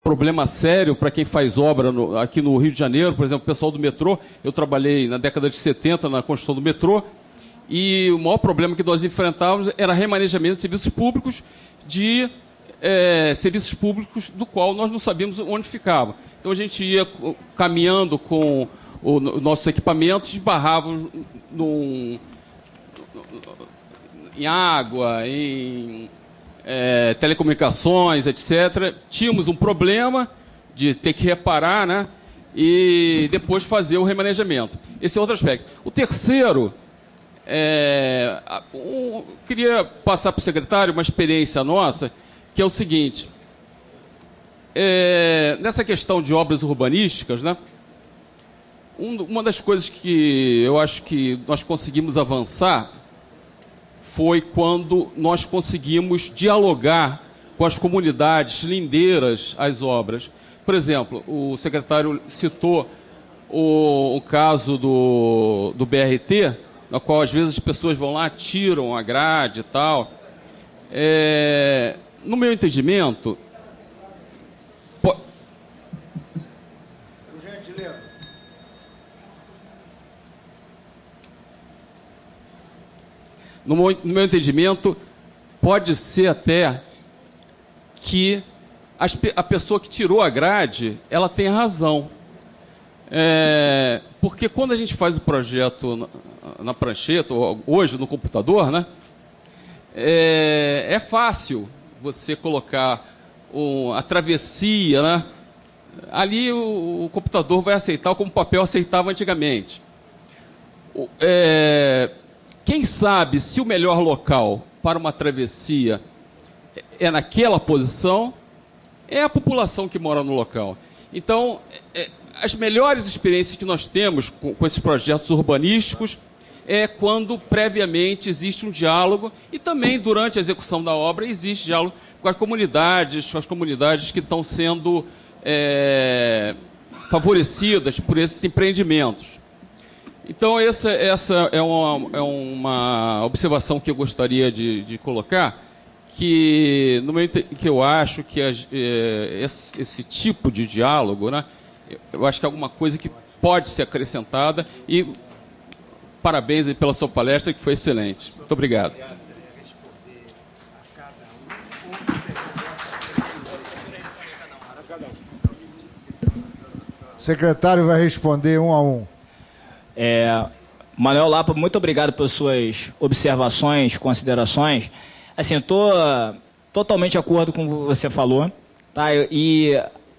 problema sério para quem faz obra aqui no Rio de Janeiro, por exemplo, o pessoal do metrô. Eu trabalhei na década de 70 na construção do metrô, e o maior problema que nós enfrentávamos era remanejamento de serviços públicos, serviços públicos do qual nós não sabíamos onde ficava. Então a gente ia caminhando com os nossos equipamentos, esbarrávamos em água, em telecomunicações, etc. Tínhamos um problema de ter que reparar, né, e depois fazer o remanejamento. Esse é outro aspecto. O terceiro, queria passar para o secretário uma experiência nossa, que é o seguinte: nessa questão de obras urbanísticas, né, uma das coisas que eu acho que nós conseguimos avançar foi quando nós conseguimos dialogar com as comunidades lindeiras às obras. Por exemplo, o secretário citou o caso do BRT, na qual às vezes as pessoas vão lá, tiram a grade e tal. No meu entendimento... No meu entendimento, pode ser até que a pessoa que tirou a grade, ela tenha razão. Porque quando a gente faz o projeto na prancheta, ou hoje no computador, né, é fácil você colocar a travessia, né? Ali o computador vai aceitar como o papel aceitava antigamente. Quem sabe se o melhor local para uma travessia é naquela posição, é a população que mora no local. Então, as melhores experiências que nós temos com esses projetos urbanísticos é quando previamente existe um diálogo, e também durante a execução da obra existe diálogo com as comunidades que estão sendo favorecidas por esses empreendimentos. Então, essa é uma observação que eu gostaria de colocar, que eu acho que esse tipo de diálogo, né, eu acho que é alguma coisa que pode ser acrescentada, e parabéns aí pela sua palestra, que foi excelente. Muito obrigado. O secretário vai responder um a um. Manuel Lapa, muito obrigado pelas suas observações, considerações. Assim, eu estou totalmente de acordo com o que você falou, tá? E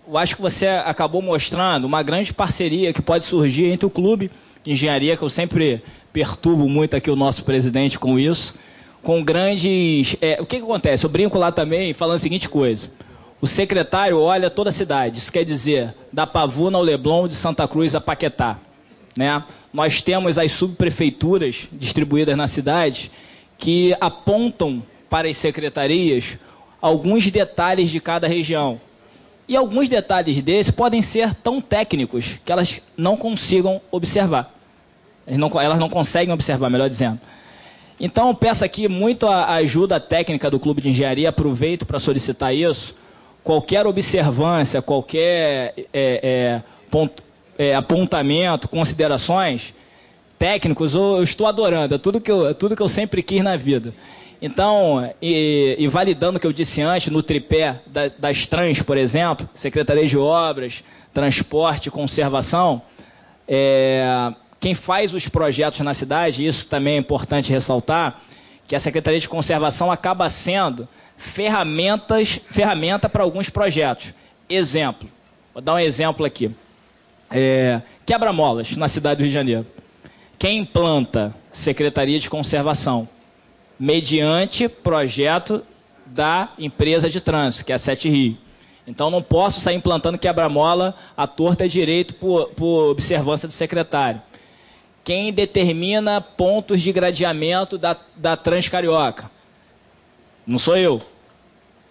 eu acho que você acabou mostrando uma grande parceria que pode surgir entre o Clube de Engenharia, que eu sempre perturbo muito aqui o nosso presidente com isso, com grandes... o que acontece? Eu brinco lá também falando a seguinte coisa: o secretário olha toda a cidade, isso quer dizer, da Pavuna ao Leblon, de Santa Cruz a Paquetá, né? Nós temos as subprefeituras distribuídas na cidade que apontam para as secretarias alguns detalhes de cada região. E alguns detalhes desses podem ser tão técnicos que elas não consigam observar. Elas não conseguem observar, melhor dizendo. Então, eu peço aqui muito a ajuda técnica do Clube de Engenharia, aproveito para solicitar isso. Qualquer observância, qualquer apontamento, considerações técnicos, eu estou adorando, é tudo que eu sempre quis na vida. Então, e validando o que eu disse antes, no tripé das trans, por exemplo, Secretaria de Obras, Transporte e Conservação, quem faz os projetos na cidade, isso também é importante ressaltar, que a Secretaria de Conservação acaba sendo ferramenta para alguns projetos. Exemplo, vou dar um exemplo aqui. Quebra-molas na cidade do Rio de Janeiro. Quem implanta? Secretaria de Conservação, mediante projeto da empresa de trânsito, que é a Sete Rio. Então, não posso sair implantando quebra-mola à torta e direito por observância do secretário. Quem determina pontos de gradeamento da Transcarioca? Não sou eu.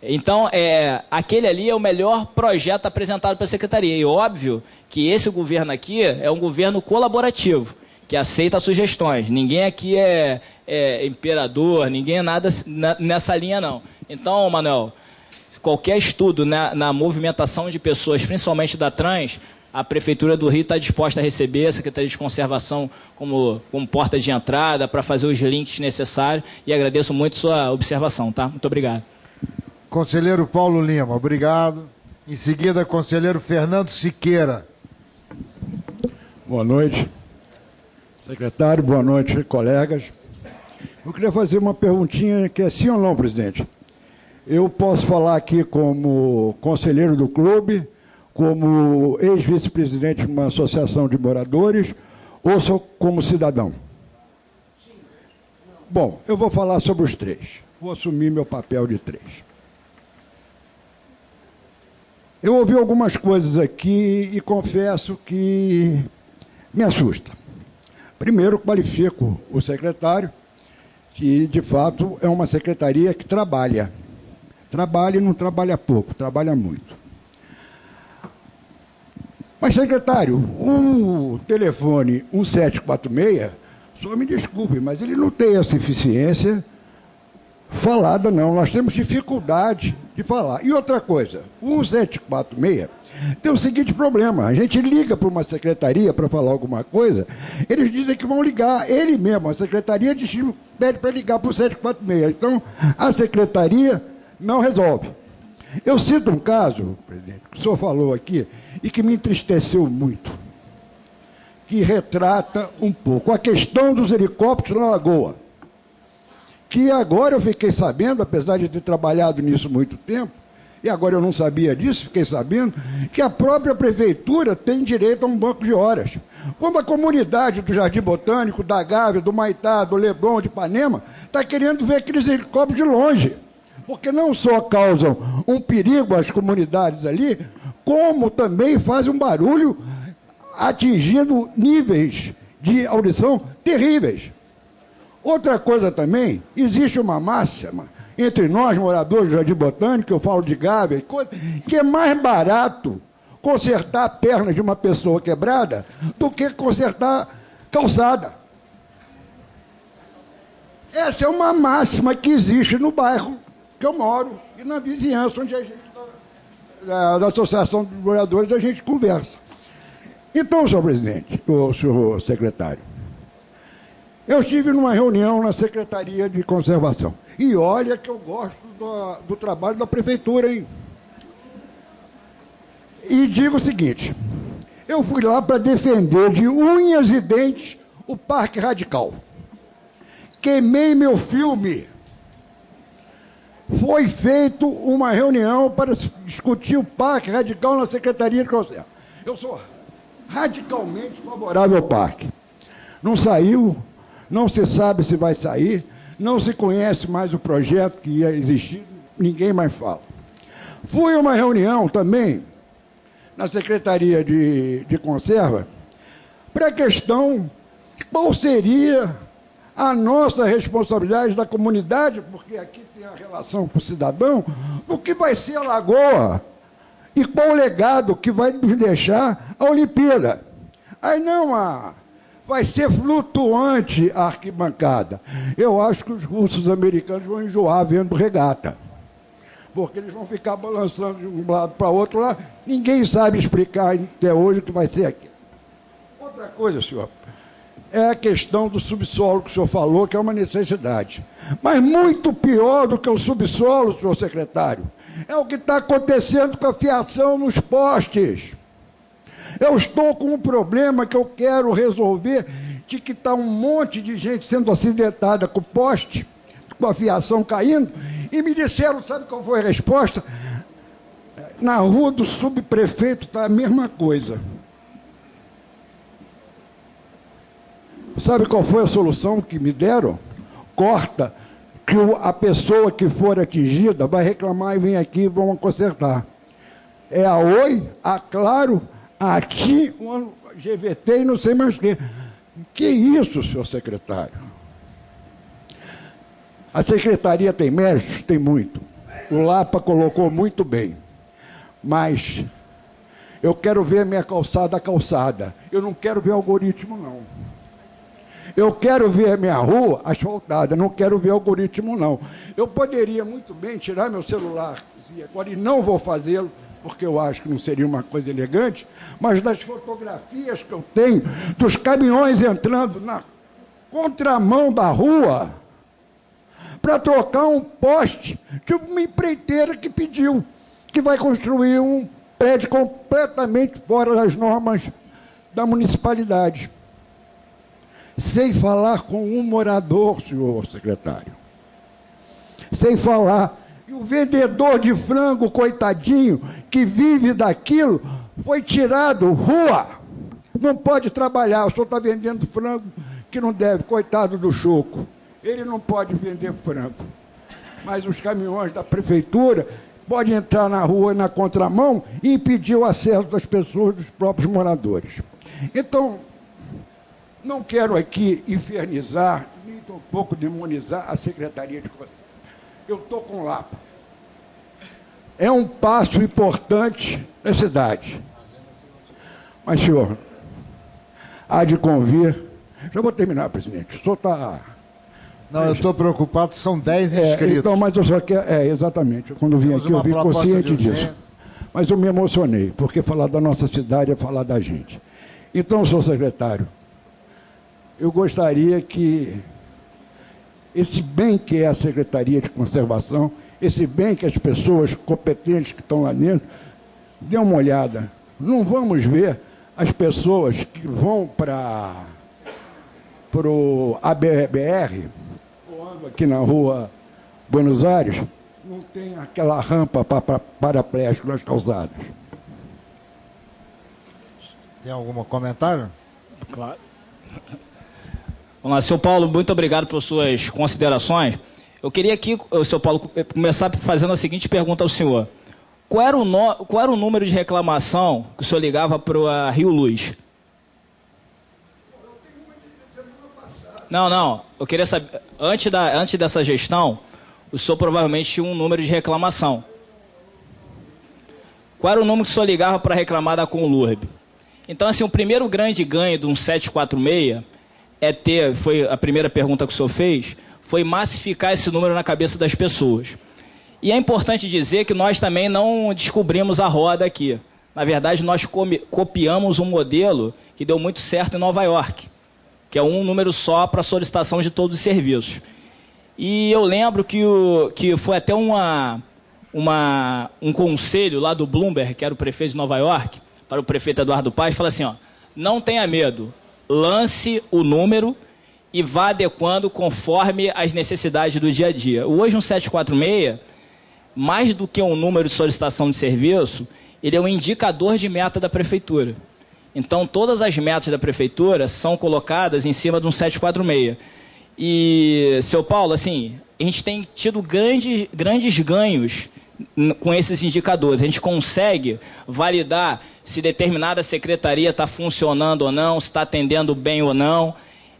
Então, aquele ali é o melhor projeto apresentado pela Secretaria. E óbvio que esse governo aqui é um governo colaborativo, que aceita sugestões. Ninguém aqui é imperador, ninguém é nada nessa linha, não. Então, Manuel, qualquer estudo na movimentação de pessoas, principalmente da trans, a Prefeitura do Rio está disposta a receber a Secretaria de Conservação como porta de entrada para fazer os links necessários, e agradeço muito sua observação, tá? Muito obrigado. Conselheiro Paulo Lima, obrigado. Em seguida, conselheiro Fernando Siqueira. Boa noite, secretário, boa noite, colegas. Eu queria fazer uma perguntinha que é sim ou não, presidente. Eu posso falar aqui como conselheiro do clube, como ex-vice-presidente de uma associação de moradores, ou só como cidadão? Bom, eu vou falar sobre os três. Vou assumir meu papel de três. Eu ouvi algumas coisas aqui e confesso que me assusta. Primeiro, qualifico o secretário, que, de fato, é uma secretaria que trabalha. Trabalha e não trabalha pouco, trabalha muito. Mas, secretário, o telefone 1746, só me desculpe, mas ele não tem essa eficiência falada, não. Nós temos dificuldade de falar. E outra coisa, o 1746 tem o seguinte problema: a gente liga para uma secretaria para falar alguma coisa, eles dizem que vão ligar, ele mesmo, a secretaria pede para ligar para o 746. Então, a secretaria não resolve. Eu cito um caso, presidente, que o senhor falou aqui, e que me entristeceu muito, que retrata um pouco a questão dos helicópteros na Lagoa, que agora eu fiquei sabendo, apesar de ter trabalhado nisso muito tempo, e agora eu não sabia disso, fiquei sabendo, que a própria prefeitura tem direito a um banco de horas. Como a comunidade do Jardim Botânico, da Gávea, do Maitá, do Leblon, de Ipanema, está querendo ver aqueles helicópteros de longe, porque não só causam um perigo às comunidades ali, como também fazem um barulho atingindo níveis de audição terríveis. Outra coisa também, existe uma máxima entre nós, moradores do Jardim Botânico, eu falo de Gávea, que é mais barato consertar a perna de uma pessoa quebrada do que consertar calçada. Essa é uma máxima que existe no bairro que eu moro e na vizinhança onde a gente, da Associação de Moradores, a gente conversa. Então, senhor presidente, o senhor secretário, eu estive numa reunião na Secretaria de Conservação. E olha que eu gosto do trabalho da prefeitura, hein? E digo o seguinte, eu fui lá para defender de unhas e dentes o Parque Radical. Queimei meu filme. Foi feita uma reunião para discutir o Parque Radical na Secretaria de Conservação. Eu sou radicalmente favorável ao parque. Não saiu, não se sabe se vai sair, não se conhece mais o projeto que ia existir, ninguém mais fala. Fui a uma reunião também na Secretaria de Conserva para a questão qual seria a nossa responsabilidade da comunidade, porque aqui tem a relação com o cidadão, do que vai ser a Lagoa e qual o legado que vai nos deixar a Olimpíada. Aí não, vai ser flutuante a arquibancada. Eu acho que os russos americanos vão enjoar vendo regata, porque eles vão ficar balançando de um lado para o outro lá, ninguém sabe explicar até hoje o que vai ser aqui. Outra coisa, senhor, é a questão do subsolo que o senhor falou, que é uma necessidade. Mas muito pior do que o subsolo, senhor secretário, é o que está acontecendo com a fiação nos postes. Eu estou com um problema que eu quero resolver, de que está um monte de gente sendo acidentada com o poste, com a fiação caindo, e me disseram, sabe qual foi a resposta? Na rua do subprefeito está a mesma coisa. Sabe qual foi a solução que me deram? Corta, que a pessoa que for atingida vai reclamar e vem aqui e vão consertar. É a Oi, a Claro, a TIM, a GVT e não sei mais o quê. Que isso, senhor secretário? A secretaria tem méritos? Tem muito. O Lapa colocou muito bem. Mas eu quero ver a minha calçada calçada. Eu não quero ver algoritmo, não. Eu quero ver a minha rua asfaltada, não quero ver algoritmo, não. Eu poderia muito bem tirar meu celular agora, e não vou fazê-lo, porque eu acho que não seria uma coisa elegante, mas das fotografias que eu tenho, dos caminhões entrando na contramão da rua, para trocar um poste de uma empreiteira que pediu, que vai construir um prédio completamente fora das normas da municipalidade. Sem falar com um morador, senhor secretário. Sem falar. E o vendedor de frango, coitadinho, que vive daquilo, foi tirado, rua. Não pode trabalhar, o senhor está vendendo frango que não deve, coitado do Choco. Ele não pode vender frango. Mas os caminhões da prefeitura podem entrar na rua na contramão e impedir o acesso das pessoas, dos próprios moradores. Então, não quero aqui infernizar, nem tampouco demonizar a Secretaria de Conselho. Eu estou com Lapa. É um passo importante na cidade. Mas, senhor, há de convir... Já vou terminar, presidente. O senhor está... Não, eu estou preocupado, são 10 inscritos. Então, mas eu só quero... exatamente. Quando vim aqui, eu vim consciente disso. Mas eu me emocionei, porque falar da nossa cidade é falar da gente. Então, senhor secretário, eu gostaria que esse bem que é a Secretaria de Conservação, esse bem que as pessoas competentes que estão lá dentro, dê uma olhada. Não vamos ver as pessoas que vão para o ABR, ou andam aqui na rua Buenos Aires, não tem aquela rampa para paraplégico nas calçadas. Tem algum comentário? Claro. Vamos lá, senhor Paulo, muito obrigado por suas considerações. Eu queria aqui, senhor Paulo, começar fazendo a seguinte pergunta ao senhor. Qual era o número de reclamação que o senhor ligava para a Rio Luz? Não. Eu queria saber, antes dessa gestão, o senhor provavelmente tinha um número de reclamação. Qual era o número que o senhor ligava para reclamar da Conlurb? Então, assim, o primeiro grande ganho de um 746 foi a primeira pergunta que o senhor fez, foi massificar esse número na cabeça das pessoas. E é importante dizer que nós também não descobrimos a roda aqui. Na verdade, nós copiamos um modelo que deu muito certo em Nova York, que é um número só para solicitação de todos os serviços. E eu lembro que foi até um conselho lá do Bloomberg, que era o prefeito de Nova York, para o prefeito Eduardo Paes, falou assim, ó, não tenha medo, lance o número e vá adequando conforme as necessidades do dia a dia. Hoje um 746, mais do que um número de solicitação de serviço, ele é um indicador de meta da prefeitura. Então todas as metas da prefeitura são colocadas em cima de um 746. E, seu Paulo, assim, a gente tem tido grandes ganhos com esses indicadores. A gente consegue validar se determinada secretaria está funcionando ou não, se está atendendo bem ou não.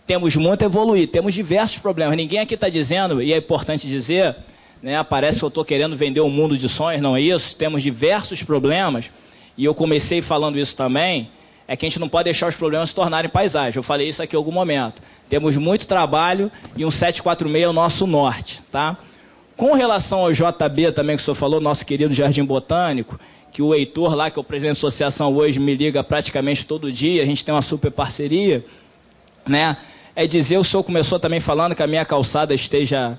Temos muito a evoluir, temos diversos problemas. Ninguém aqui está dizendo, e é importante dizer, né, parece que eu estou querendo vender um mundo de sonhos, não é isso? Temos diversos problemas, e eu comecei falando isso também, é que a gente não pode deixar os problemas se tornarem paisagem. Eu falei isso aqui em algum momento. Temos muito trabalho e um 746 é o nosso norte, tá? Com relação ao JB também, que o senhor falou, nosso querido Jardim Botânico, que o Heitor lá, que é o presidente da associação hoje, me liga praticamente todo dia, a gente tem uma super parceria, né? É dizer, o senhor começou também falando que a minha calçada esteja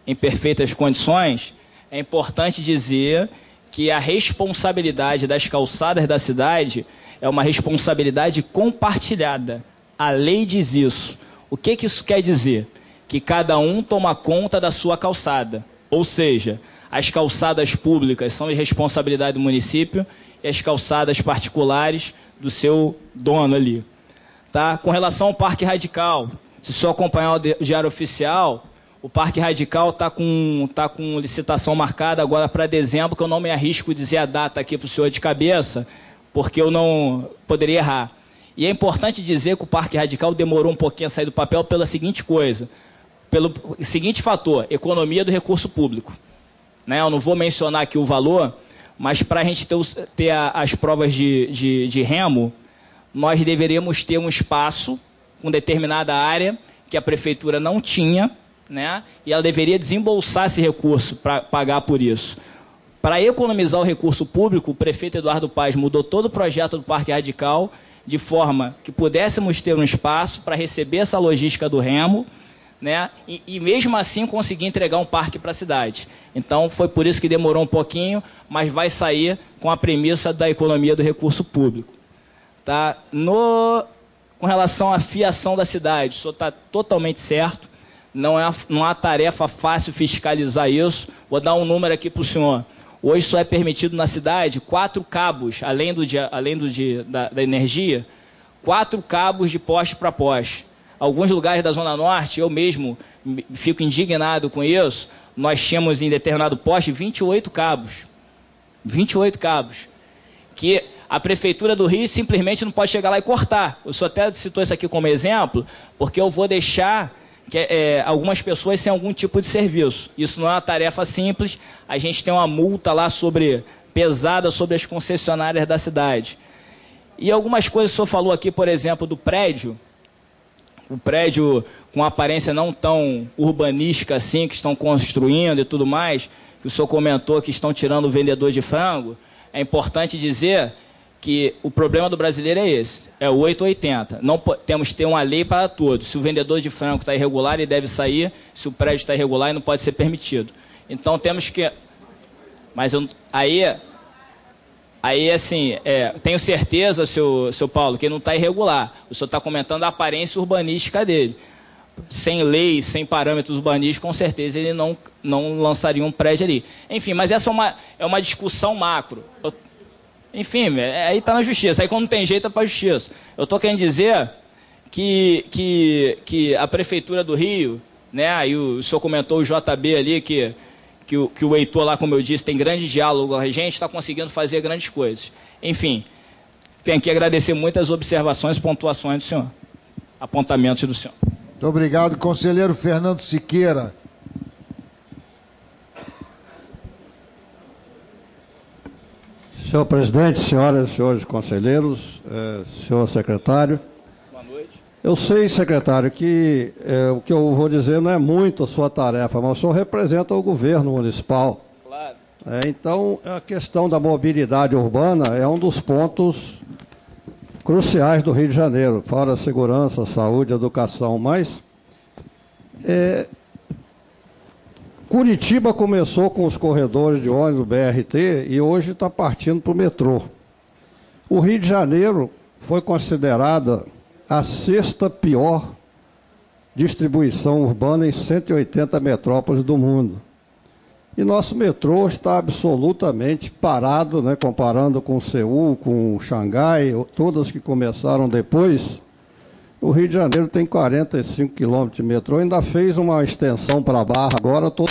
em perfeitas condições, é importante dizer que a responsabilidade das calçadas da cidade é uma responsabilidade compartilhada. A lei diz isso. O que isso quer dizer? Que cada um toma conta da sua calçada. Ou seja, as calçadas públicas são de responsabilidade do município e as calçadas particulares do seu dono ali. Tá? Com relação ao Parque Radical, se o senhor acompanhar o Diário Oficial, o Parque Radical está com licitação marcada agora para dezembro, que eu não me arrisco a dizer a data aqui para o senhor de cabeça, porque eu não poderia errar. E é importante dizer que o Parque Radical demorou um pouquinho a sair do papel pela seguinte coisa, pelo seguinte fator, economia do recurso público. Né? Eu não vou mencionar aqui o valor, mas para a gente ter as provas de remo, nós deveríamos ter um espaço com determinada área que a prefeitura não tinha, né? E ela deveria desembolsar esse recurso para pagar por isso. Para economizar o recurso público, o prefeito Eduardo Paes mudou todo o projeto do Parque Radical de forma que pudéssemos ter um espaço para receber essa logística do remo, né? E mesmo assim conseguir entregar um parque para a cidade. Então foi por isso que demorou um pouquinho, mas vai sair com a premissa da economia do recurso público. Tá? Com relação à fiação da cidade, o senhor está totalmente certo, não é uma tarefa fácil fiscalizar isso. Vou dar um número aqui para o senhor. Hoje só é permitido na cidade 4 cabos, além da energia, 4 cabos de poste para poste. Alguns lugares da Zona Norte, eu mesmo fico indignado com isso, nós tínhamos em determinado poste 28 cabos. 28 cabos. Que a Prefeitura do Rio simplesmente não pode chegar lá e cortar. Eu só até citou isso aqui como exemplo, porque eu vou deixar algumas pessoas sem algum tipo de serviço. Isso não é uma tarefa simples. A gente tem uma multa lá pesada sobre as concessionárias da cidade. E algumas coisas que o senhor falou aqui, por exemplo, do prédio, o prédio com aparência não tão urbanística assim, que estão construindo e tudo mais, que o senhor comentou que estão tirando o vendedor de frango. É importante dizer que o problema do brasileiro é esse, é o 880. Não temos que ter uma lei para todos. Se o vendedor de frango está irregular, ele deve sair. Se o prédio está irregular, ele não pode ser permitido. Então temos que... Mas aí assim, tenho certeza, seu Paulo, que ele não está irregular. O senhor está comentando a aparência urbanística dele. Sem lei, sem parâmetros urbanísticos, com certeza ele não lançaria um prédio ali. Enfim, mas essa é uma discussão macro. Enfim, aí está na justiça. Aí quando não tem jeito é para a justiça. Eu estou querendo dizer que a Prefeitura do Rio, né, aí o senhor comentou o JB ali, que o Heitor lá, como eu disse, tem grande diálogo com a gente, está conseguindo fazer grandes coisas. Enfim, tenho que agradecer muito as observações e pontuações do senhor, apontamentos do senhor. Muito obrigado, conselheiro Fernando Siqueira. Senhor presidente, senhoras e senhores conselheiros, senhor secretário. Boa noite. Eu sei, secretário, que o que eu vou dizer não é muito a sua tarefa, mas o senhor representa o governo municipal. Claro. Então, a questão da mobilidade urbana é um dos pontos cruciais do Rio de Janeiro, fora a segurança, saúde, educação, mas Curitiba começou com os corredores de ônibus BRT e hoje está partindo para o metrô. O Rio de Janeiro foi considerada a 6ª pior distribuição urbana em 180 metrópoles do mundo. E nosso metrô está absolutamente parado, né, comparando com Seul, com Xangai, todas que começaram depois. O Rio de Janeiro tem 45 quilômetros de metrô, ainda fez uma extensão para a Barra, agora todo